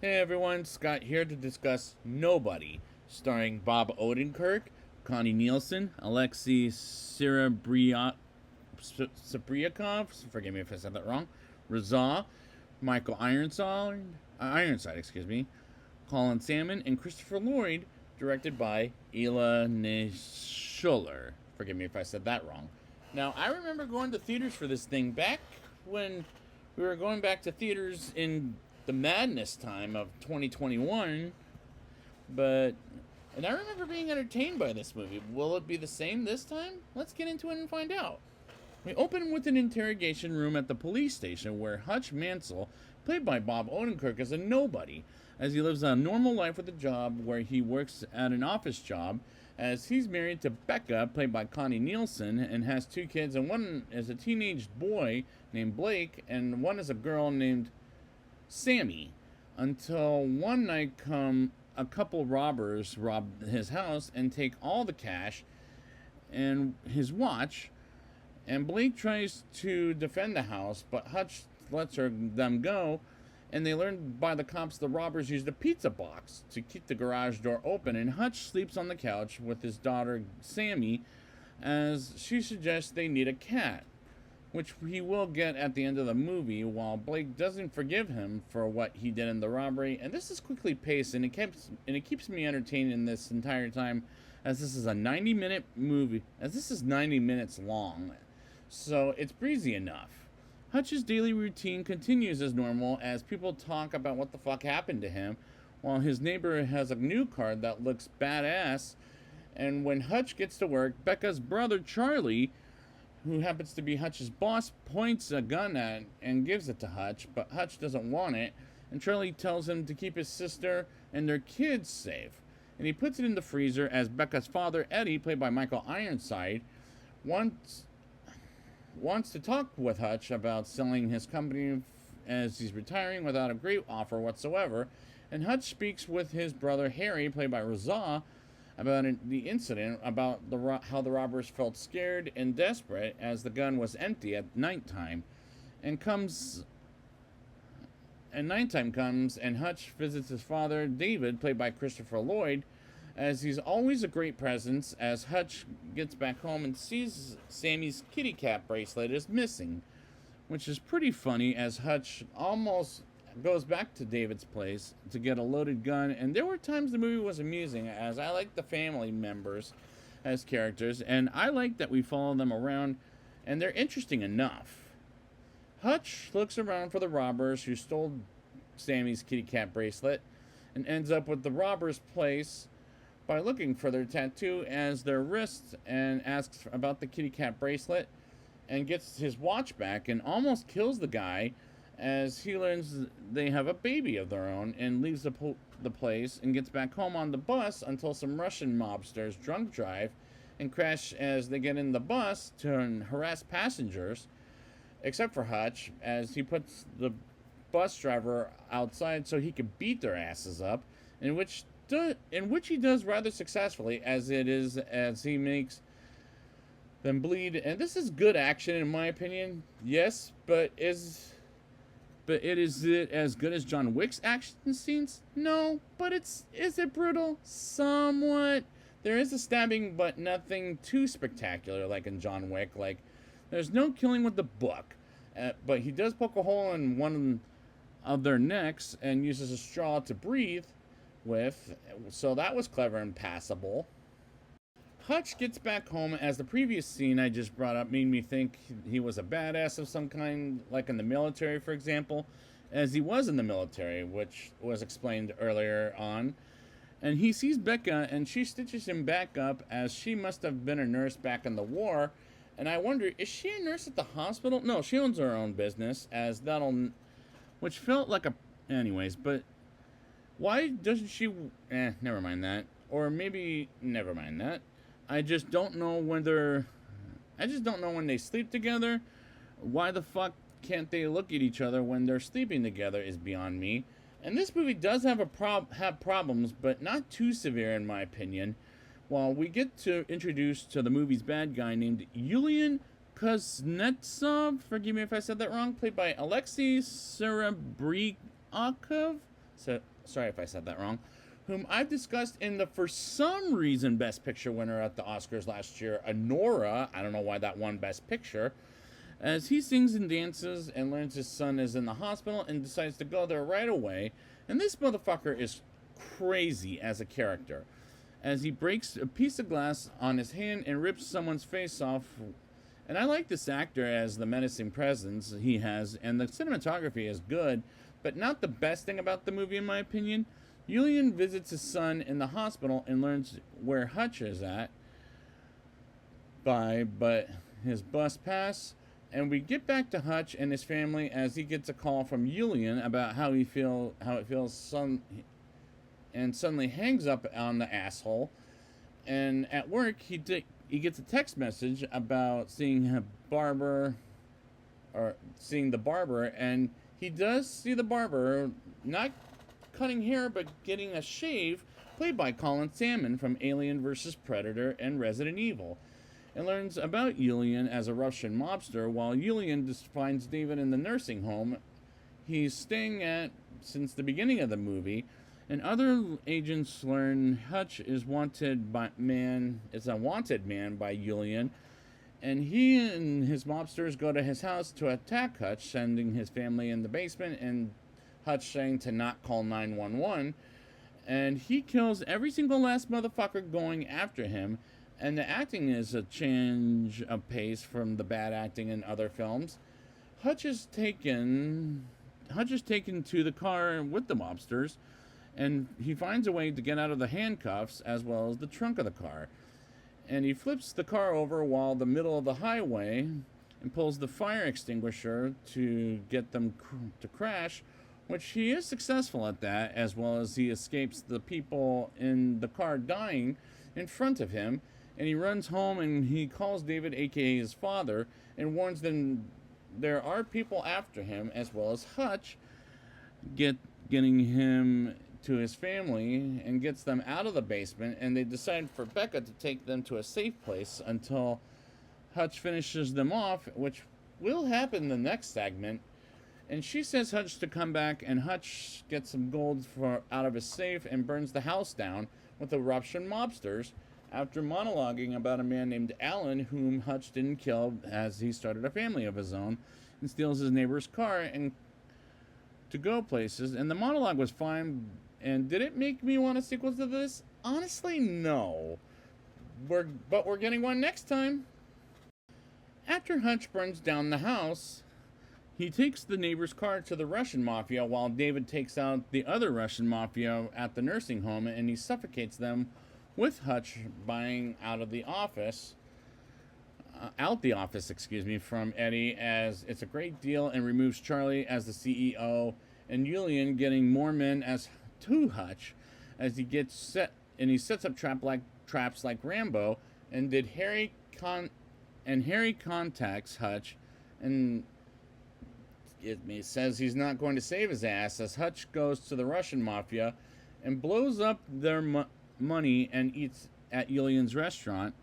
Hey everyone, Scott here to discuss Nobody, starring Bob Odenkirk, Connie Nielsen, Alexei Sabriakov, forgive me if I said that wrong, Razah, Michael Ironside, Colin Salmon, and Christopher Lloyd, directed by Ela Neschuller. Forgive me if I said that wrong. Now, I remember going to theaters for this thing back when we were going back to theaters in the madness time of 2021, but and I remember being entertained by this movie. Will it be the same this time? Let's get into it and find out. We open with an interrogation room at the police station where Hutch Mansell, played by Bob Odenkirk, is a nobody, as he lives a normal life with a job where he works at an office job, as he's married to Becca, played by Connie Nielsen, and has two kids, and one is a teenage boy named Blake, and one is a girl named Sammy. Until one night a couple robbers rob his house and take all the cash and his watch, and Blake tries to defend the house, but Hutch lets them go, and they learn by the cops the robbers used a pizza box to keep the garage door open, and Hutch sleeps on the couch with his daughter Sammy as she suggests they need a cat, which he will get at the end of the movie, while Blake doesn't forgive him for what he did in the robbery. And this is quickly paced, and it keeps me entertained in this entire time, as this is a 90-minute movie, as this is 90 minutes long, so it's breezy enough. Hutch's daily routine continues as normal as people talk about what the fuck happened to him, while his neighbor has a new car that looks badass. And when Hutch gets to work, Becca's brother Charlie, who happens to be Hutch's boss, points a gun at and gives it to Hutch, but Hutch doesn't want it, and Charlie tells him to keep his sister and their kids safe. And he puts it in the freezer as Becca's father, Eddie, played by Michael Ironside, wants to talk with Hutch about selling his company as he's retiring without a great offer whatsoever. And Hutch speaks with his brother Harry, played by Razah, about the incident, about how the robbers felt scared and desperate as the gun was empty at nighttime. And nighttime comes, and Hutch visits his father, David, played by Christopher Lloyd, as he's always a great presence, as Hutch gets back home and sees Sammy's kitty cat bracelet is missing, which is pretty funny, as Hutch almost goes back to David's place to get a loaded gun. And there were times the movie was amusing, as I like the family members as characters, and I like that we follow them around, and they're interesting enough. Hutch looks around for the robbers who stole Sammy's kitty cat bracelet, and ends up with the robbers' place by looking for their tattoo as their wrist, and asks about the kitty cat bracelet, and gets his watch back, and almost kills the guy as he learns they have a baby of their own, and leaves the place and gets back home on the bus until some Russian mobsters drunk drive and crash as they get in the bus to harass passengers, except for Hutch, as he puts the bus driver outside so he can beat their asses up, in which he does rather successfully, as he makes them bleed. And this is good action in my opinion, yes, but is it as good as John Wick's action scenes? No, but is it brutal? Somewhat. There is a stabbing, but nothing too spectacular like in John Wick. Like, there's no killing with the book, but he does poke a hole in one of their necks and uses a straw to breathe with, so that was clever and passable. Hutch gets back home, as the previous scene I just brought up made me think he was a badass of some kind, like in the military, for example, as he was in the military, which was explained earlier on. And he sees Becca, and she stitches him back up, as she must have been a nurse back in the war. And I wonder, is she a nurse at the hospital? No, she owns her own business, which felt like a... Anyways, but why doesn't she... never mind that. Or maybe, never mind that. I just don't know when they sleep together. Why the fuck can't they look at each other when they're sleeping together is beyond me. And this movie does have problems, but not too severe in my opinion. While we get introduced to the movie's bad guy named Yulian Kuznetsov, forgive me if I said that wrong, played by Alexei Serebrikov, so sorry if I said that wrong, whom I've discussed in the, for some reason, Best Picture winner at the Oscars last year, Anora. I don't know why that won Best Picture. As he sings and dances and learns his son is in the hospital and decides to go there right away. And this motherfucker is crazy as a character, as he breaks a piece of glass on his hand and rips someone's face off. And I like this actor as the menacing presence he has, and the cinematography is good, but not the best thing about the movie in my opinion. Julian visits his son in the hospital and learns where Hutch is at but his bus pass. And we get back to Hutch and his family as he gets a call from Julian about how it feels, and suddenly hangs up on the asshole. And at work, he gets a text message about seeing the barber, and he does see the barber not cutting hair but getting a shave, played by Colin Salmon from Alien vs. Predator and Resident Evil, and learns about Julian as a Russian mobster, while Julian finds David in the nursing home he's staying at since the beginning of the movie. And other agents learn Hutch is a wanted man by Julian, and he and his mobsters go to his house to attack Hutch, sending his family in the basement, and Hutch saying to not call 911. And he kills every single last motherfucker going after him. And the acting is a change of pace from the bad acting in other films. Hutch is taken to the car with the mobsters, and he finds a way to get out of the handcuffs as well as the trunk of the car. And he flips the car over while the middle of the highway and pulls the fire extinguisher to get them to crash, which he is successful at that, as well as he escapes the people in the car dying in front of him. And he runs home and he calls David, aka his father, and warns them there are people after him, as well as Hutch, getting him to his family, and gets them out of the basement. And they decide for Becca to take them to a safe place until Hutch finishes them off, which will happen in the next segment. And she says Hutch to come back, and Hutch gets some gold out of his safe and burns the house down with the Russian mobsters, after monologuing about a man named Alan whom Hutch didn't kill, as he started a family of his own, and steals his neighbor's car and to go places. And the monologue was fine. And did it make me want a sequel to this? Honestly, no. But we're getting one next time. After Hutch burns down the house, he takes the neighbor's car to the Russian mafia, while David takes out the other Russian mafia at the nursing home, and he suffocates them with Hutch buying out the office, from Eddie, as it's a great deal, and removes Charlie as the CEO, and Julian getting more men as to Hutch, as he gets set, and he sets up traps like Rambo. And Harry contacts Hutch, and says he's not going to save his ass, as Hutch goes to the Russian mafia and blows up their money and eats at Julian's restaurant,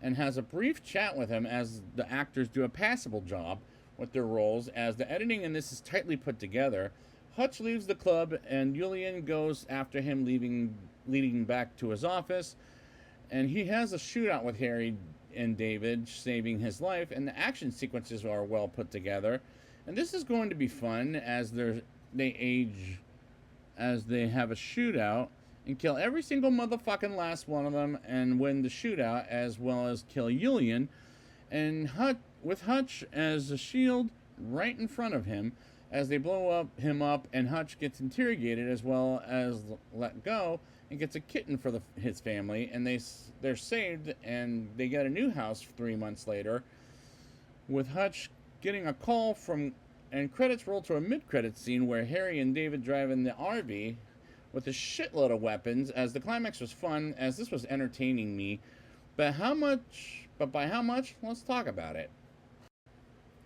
and has a brief chat with him, as the actors do a passable job with their roles, as the editing in this is tightly put together. Hutch leaves the club, and Julian goes after him, leading back to his office, and he has a shootout with Harry and David, saving his life. And the action sequences are well put together, and this is going to be fun as they have a shootout and kill every single motherfucking last one of them and win the shootout, as well as kill Julian, and with Hutch as a shield right in front of him, as they blow him up, and Hutch gets interrogated as well as let go, and gets a kitten for his family, and they're saved, and they get a new house 3 months later, with Hutch getting a call and credits roll to a mid-credit scene where Harry and David drive in the RV with a shitload of weapons, as the climax was fun, as this was entertaining me. But by how much? Let's talk about it.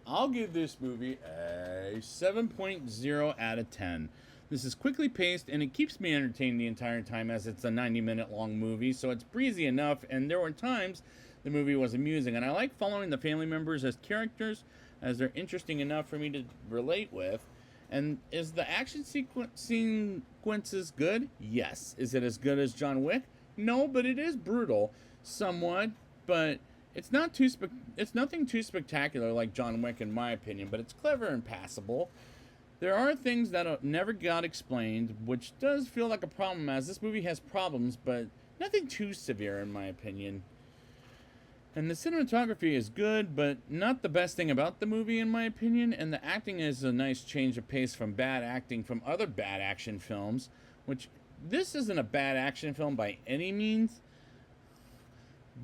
I'll give this movie a 7.0 out of 10. This is quickly paced, and it keeps me entertained the entire time, as it's a 90-minute long movie, so it's breezy enough, and there were times the movie was amusing. And I like following the family members as characters, as they're interesting enough for me to relate with. And is the action sequences good? Yes. Is it as good as John Wick? No, but it is brutal, somewhat. But it's nothing too spectacular like John Wick in my opinion. But it's clever and passable. There are things that never got explained, which does feel like a problem, as this movie has problems, but nothing too severe in my opinion. And the cinematography is good, but not the best thing about the movie, in my opinion. And the acting is a nice change of pace from bad acting from other bad action films, which this isn't a bad action film by any means.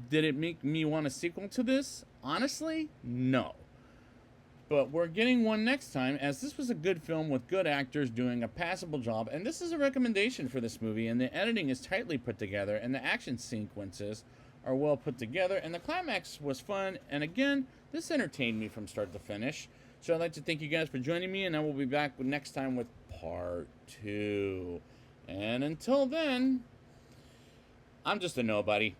Did it make me want a sequel to this? Honestly, no. But we're getting one next time, as this was a good film with good actors doing a passable job. And this is a recommendation for this movie, and the editing is tightly put together, and the action sequences are well put together, and the climax was fun. And again, this entertained me from start to finish. So I'd like to thank you guys for joining me, and I will be back next time with part 2. And until then, I'm just a nobody.